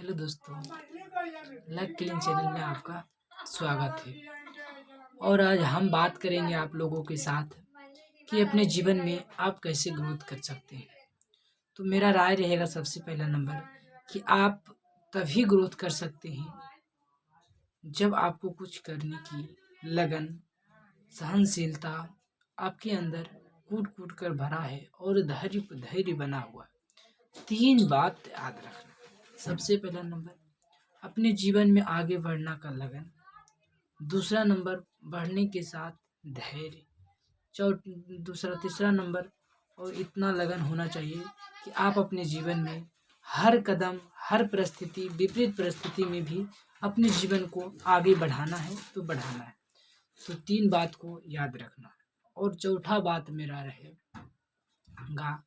Hello दोस्तों, luck clean channel में आपका स्वागत है। और आज हम बात करेंगे आप लोगों के साथ कि अपने जीवन में आप कैसे ग्रोथ कर सकते हैं। तो मेरा राय रहेगा सबसे पहला नंबर कि आप तभी ग्रोथ कर सकते हैं जब आपको कुछ करने की लगन, सहनशीलता आपके अंदर कूट कूट कर भरा है और धैर्य धैर्य बना हुआ है। 3 बात याद रखना। सबसे पहला नंबर अपने जीवन में आगे बढ़ना का लगन। दूसरा नंबर बढ़ने के साथ धैर्य। तीसरा नंबर और इतना लगन होना चाहिए कि आप अपने जीवन में हर कदम, हर परिस्थिति, विपरीत परिस्थिति में भी अपने जीवन को आगे बढ़ाना है तो बढ़ाना है। तो 3 बात को याद रखना। और चौथा बात मेरा रहेगा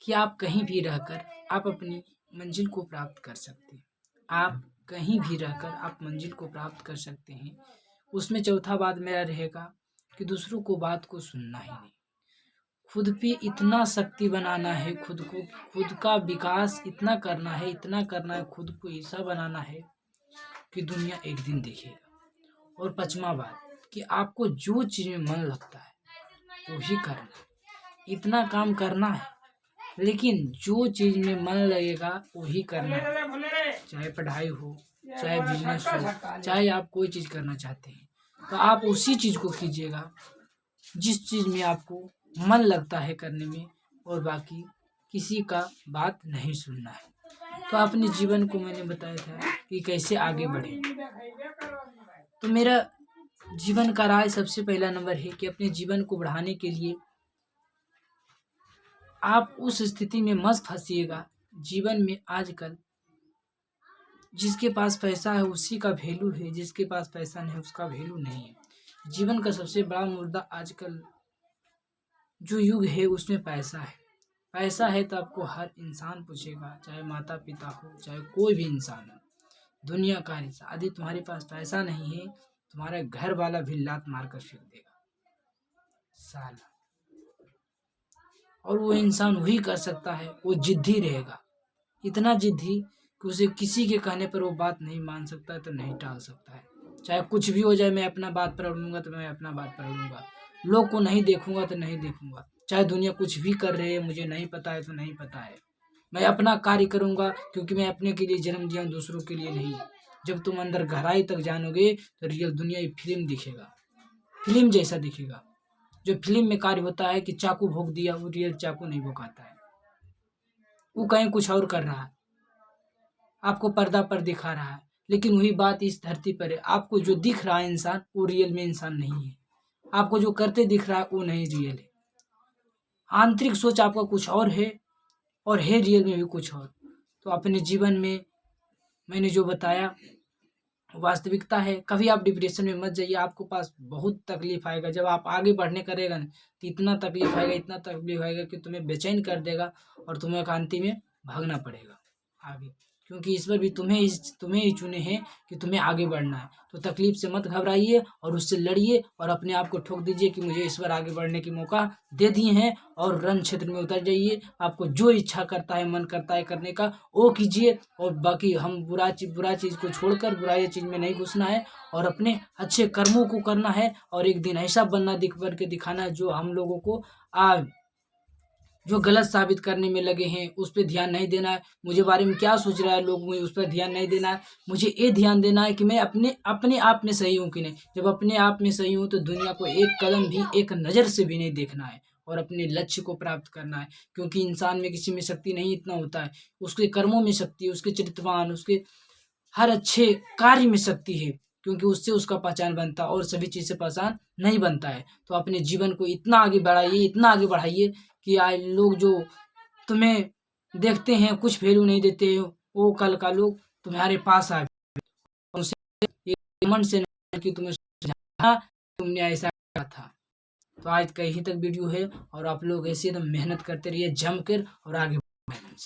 कि आप कहीं भी रहकर आप अपनी मंजिल को प्राप्त कर सकते हैं। आप कहीं भी रहकर आप मंजिल को प्राप्त कर सकते हैं। उसमें चौथा बात मेरा रहेगा कि दूसरों को बात को सुनना ही नहीं, खुद पे इतना शक्ति बनाना है, खुद का विकास इतना करना है, खुद को ऐसा बनाना है कि दुनिया एक दिन देखेगा। और पांचवा बात कि आपको जो चीज़ में मन लगता है वो ही करना है। इतना काम करना है लेकिन जो चीज़ में मन लगेगा वही करना है। चाहे पढ़ाई हो, चाहे बिजनेस हो, चाहे आप कोई चीज़ करना चाहते हैं तो आप उसी चीज़ को कीजिएगा जिस चीज़ में आपको मन लगता है करने में, और बाकी किसी का बात नहीं सुनना है। तो अपने जीवन को मैंने बताया था कि कैसे आगे बढ़े। तो मेरा जीवन का राय सबसे पहला नंबर है कि अपने जीवन को बढ़ाने के लिए आप उस स्थिति में मत फंसिएगा। जीवन में आजकल जिसके पास पैसा है उसी का वैल्यू है, जिसके पास पैसा नहीं उसका वैल्यू नहीं है। जीवन का सबसे बड़ा मुद्दा आजकल जो युग है उसमें पैसा है। पैसा है तो आपको हर इंसान पूछेगा, चाहे माता पिता हो, चाहे कोई भी इंसान हो, दुनिया का इंसान। यदि तुम्हारे पास पैसा नहीं है तुम्हारा घर वाला भी लात मार कर फेंक देगा साला। और वो इंसान वही कर सकता है, वो जिद्दी रहेगा, इतना जिद्दी कि उसे किसी के कहने पर वो बात नहीं मान सकता, तो नहीं टाल सकता है। चाहे कुछ भी हो जाए, मैं अपना बात पर अड़ूंगा तो मैं अपना बात पर अड़ूंगा, लोग को नहीं देखूंगा तो नहीं देखूंगा। चाहे दुनिया कुछ भी कर रही है, मुझे नहीं पता है तो नहीं पता है, मैं अपना कार्य करूंगा क्योंकि मैं अपने के लिए जन्म दिया, दूसरों के लिए नहीं। जब तुम अंदर गहराई तक जानोगे तो रियल दुनिया एक फिल्म दिखेगा, फिल्म जैसा दिखेगा। जो फिल्म में कार्य होता है कि चाकू भोंक दिया, वो रियल चाकू नहीं भोंकाता है, वो कहीं कुछ और कर रहा है, आपको पर्दा पर दिखा रहा है। लेकिन वही बात इस धरती पर है, आपको जो दिख रहा है इंसान वो रियल में इंसान नहीं है, आपको जो करते दिख रहा है वो नहीं रियल है। आंतरिक सोच आपका कुछ और है और है रियल में भी कुछ और। तो अपने जीवन में मैंने जो बताया वास्तविकता है। कभी आप डिप्रेशन में मत जाइए, आपको पास बहुत तकलीफ आएगा। जब आप आगे बढ़ने करेगा ना तो इतना तकलीफ आएगा कि तुम्हें बेचैन कर देगा और तुम्हें एकांती में भागना पड़ेगा आगे, क्योंकि ईश्वर भी तुम्हें ही चुने हैं कि तुम्हें आगे बढ़ना है। तो तकलीफ से मत घबराइए और उससे लड़िए और अपने आप को ठोक दीजिए कि मुझे ईश्वर आगे बढ़ने की मौका दे दिए हैं, और रण क्षेत्र में उतर जाइए। आपको जो इच्छा करता है, मन करता है करने का वो कीजिए, और बाकी हम बुरा चीज़ को छोड़कर बुराई चीज़ में नहीं घुसना है और अपने अच्छे कर्मों को करना है। और एक दिन ऐसा बन के दिखाना है जो हम लोगों को जो गलत साबित करने में लगे हैं उस पर ध्यान नहीं देना है। मुझे बारे में क्या सोच रहा है लोग, मुझे उस पर ध्यान नहीं देना है। मुझे ये ध्यान देना है कि मैं अपने आप में सही हूँ कि नहीं। जब अपने आप में सही हूँ तो दुनिया को एक कदम भी, एक नज़र से भी नहीं देखना है और अपने लक्ष्य को प्राप्त करना है। क्योंकि इंसान में किसी में शक्ति नहीं इतना होता है, उसके कर्मों में शक्ति है, उसके चरित्रवान, उसके हर अच्छे कार्य में शक्ति है, क्योंकि उससे उसका पहचान बनता है और सभी चीज़ से पहचान नहीं बनता है। तो अपने जीवन को इतना आगे बढ़ाइए कि आज लोग जो तुम्हें देखते हैं कुछ वैल्यू नहीं देते हो, वो कल का लोग तुम्हारे पास आ मन से नहीं कि तुम्हें समझा तुमने ऐसा किया था। तो आज कहीं तक वीडियो है और आप लोग ऐसे एकदम मेहनत करते रहिए जम कर और आगे बढ़िए।